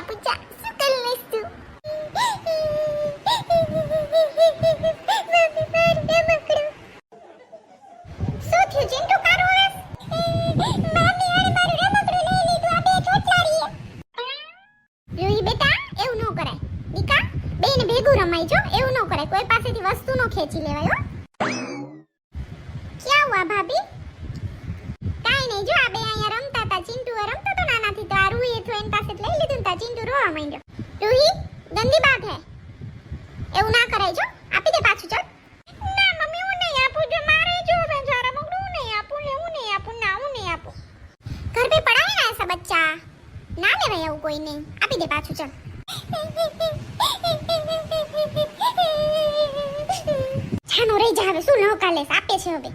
આપું ચા. શું કરી લઈશ તું? શું થયું ચિંટુ કારો આવે? મામી આને મારું રમકડું લઈ લીધું. આ બે ચોટલાડી. રૂહી બેટા એવું ન કરાય. દીકા બેને ભેગું રમાય છો. એવું ન કરાય. કોઈ પાસેથી વસ્તુ નો ખેંચી લેવાય હો. ક્યાં હુઆ ભાભી? કાઈ નહીં જો આ બે અહીંયા રમતા હતા. ચિંટુ રમતો તો નાનાથી તો આ રૂહીએ તો એની પાસે લઈ લીધું તા ચિંટુ રોવા માંડ્યો. રૂહી ગંદી બાત હે. એવું ના કરાય જો. આપી દે પાછું ચલ. ના મમ્મી હું નહીં આપું. જો મારે જો બેચારા મગડું હું નહીં આપું ને હું નહીં આપું ના હું નહીં આપું. ઘર पे पढ़ावे ना ऐसा बच्चा. ના લેવાય એવું કોઈ નહીં. આપી દે પાછું ચલ. છાનો રહી જા હવે શું ન કાલે આપે છે હવે.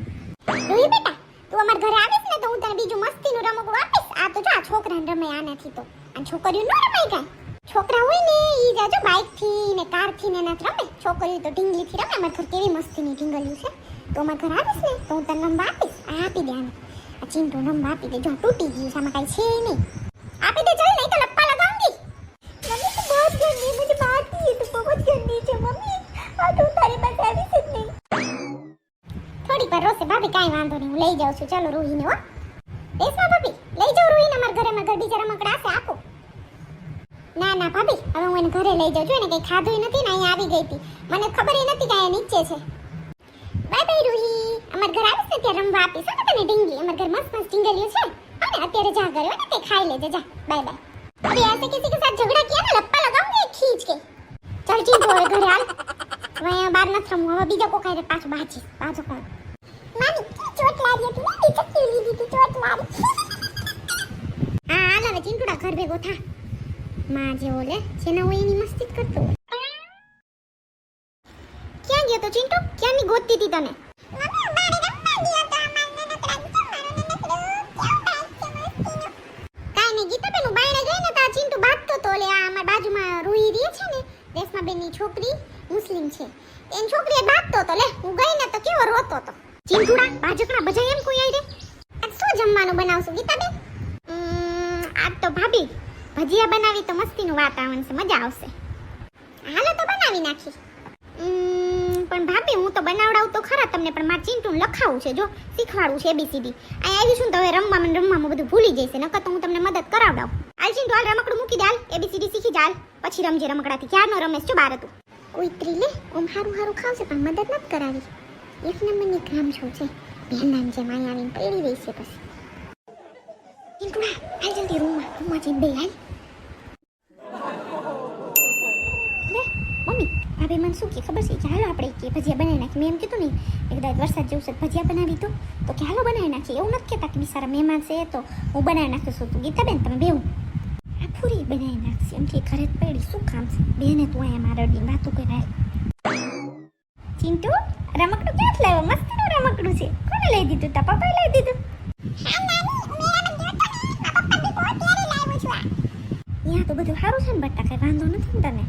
રૂહી બેટા તું અમાર ઘરે આવીશ ને તો હું તને બીજું મસ્તીનું રમકડું આપીશ. આ તો જો આ છોકરાને રમે આનાથી તો. આ છોકરીઓ ન રમાય કાંઈ. છોકરા હોય ને ઈ જાજો બાઇક થી ને કાર થી ને એનાથી રમે. છોકરીઓ તો ઢીંગલી થી રમે. અમાર ઘર કેવી મસ્તીની ઢીંગલીઓ છે. તો અમાર ઘરે આવીશ ને તો હું તને રમવા આપીશ. આ આપી દે આને. આ ચિંટુ રમવા આપી દે. જો તૂટી ગયું છે આમાં કાંઈ છે નહીં. આપી દે ચલ નહીં તો લપ્પા લગાઉંગી. મમ્મી તું बहुत गंदी मुझे बात नहीं है. तू बहुत गंदी है मम्मी. આ તો તારી પાસે આવીશ જ નહીં. થોડી પર રોસે ભાભી કાંઈ વાંધો નહીં. હું લઈ જાઉં છું. ચલો રૂહીને હો. બેસમાં ભાભી લઈ જાઉં રૂહીને અમારા ઘરે. માં ઘર બીજા રમકડા હશે આપો. ના ના ભાભી હવે હું એને ઘરે લઈ જાઉં છું. એને કંઈ ખાધું નથી ને અહીંયા આવી ગઈ હતી. મને ખબર નથી કે અહીંયા નીચે છે. Bye bye Ruhi. અમારા ઘર આવીશ ને ત્યાં રમવા આપીશ ને તને ઢીંગલી. અમારા ઘર મસ્ત મસ્ત ઢીંગલીઓ છે. અને અત્યારે જા ઘરે ને તે ખાઈ લેજે જા. Bye bye. अरे ऐसे किसी के साथ झगड़ा किया ना लप्पा लगाऊंगी एक खींच के. चल चिंटू હવે ઘરે હાલ. मैं बाहर न रमूं. હવે બીજો કો કહે પાછો બાજી પાછો કોણ. મામી ચોટ લાગી હતી ને ચક્કી લીધી તી ચોટ મારી. હા હાલ હવે ચિંટુડા ઘર ભેગો થા. માં જે ઓલે જેના હોય એની મસ્તી જ કરતો હોય. ક્યાં ગયો તો ચિંટુ? ક્યાંની ગોતતી હતી તને? મમ્મી બારે રમવા ગયો તો અમારને નકરા ગીતાબેન બાયણે ગઈ ને તા ચિંટુ બાતતો તો. ઓલે આ અમાર બાજુમાં રૂહી રહે છે ને રેશમાબેનની છોકરી મુસ્લિમ છે. એની છોકરીએ બાતતો તો. લે હું ગઈ ને તો કેવો રોતો તો. ચિંટુડા ભાજકડા બજાય એમ કોઈ આઈ રે. આજ શું જમવાનું બનાવશું ગીતાબેન? આજ તો ભાભી ભજીયા બનાવી તો મસ્તીનું વાતાવરણ છે. મજા આવશે. હાલો તો બનાવી નાખી. પણ ભાભી હું તો બનાવડાવું તો ખરા તમને. પણ મારે ચિંટુને લખાવું છે. જો શીખવાડવું છે ABCD. અહીં આવી છું તો હવે રમવામાં બધું ભૂલી જઈશે. નકર તો હું તમને મદદ કરાવડાવું. હાલ ચિંટુ હાલ રમકડું મૂકી દે. હાલ ABCD શીખી જા. પછી રમજે રમકડાથી. ક્યારનો રમેશ છો બાર હતું. ઉતરી લે ઓમ હારું હારું ખાવશે પણ મદદ નથી કરાવી. એક નંબરની ગ્રામ છો છે. બેનામ જે માય આવીને પડી રહી છે પછી. ચિંટુડા હાલ જલ્દી રૂમમાં જઈને બે હાલ. મમ્મી ભાભી મને શું કે ખબર છે કે હાલો આપણે કે ભજીયા બનાવી નાખી. મેં એમ કીધું નહીં એકદા વરસાદ જેવું છે ભજીયા બનાવી તો કે હાલો બનાવી નાખીએ. એવું નથી કહેતા કે બિચારા મહેમાન છે તો હું બનાવી નાખીશું. તું ગીતાબેન તમે બેવું આ પૂરી બનાવી નાખશે. એમ કે ઘરે જ પડી શું કામ છે બેને તું અહીંયા મારા અડી વાતું કરે. ચિંટુ રમકડું ક્યાંથી લાવ્યો? મસ્તીનું રમકડું છે. કોને લઈ દીધું? તા પપ્પાએ લઈ દીધું? અહીંયા તો બધું સારું છે ને બટ્ટા કઈ વાંધો નથી ને તને?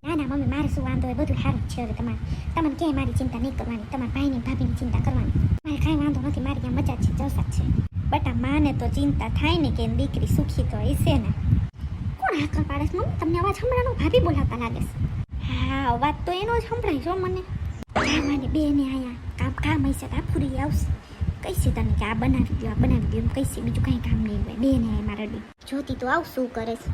ના ના મમ્મી મારે શું વાંધો હોય બધું સારું જ છે. હવે તમને ક્યાંય મારી ચિંતા નહીં કરવાની. તમારા ભાઈની ભાભીની ચિંતા કરવાની. મારે કાંઈ વાંધો નથી. મારી ત્યાં મજા છે જલસા છે. બટા માને તો ચિંતા થાય ને કે દીકરી સુખી તો હશે ને. કોણ હાકલ પાડે છે મમ્મી? તમને અવાજ સંભળાનો? ભાભી બોલાવતા લાગે છે. હા અવાજ તો એનો જ સંભળાય છો મને. મારી બેને અહીંયા કામ હશે આ પૂરી આવશે. કહીશે તને કે આ બનાવી દો એમ કહીશે. બીજું કાંઈ કામ નહીં હોય. બેને મારા જોતી તો આવ શું કરે છે.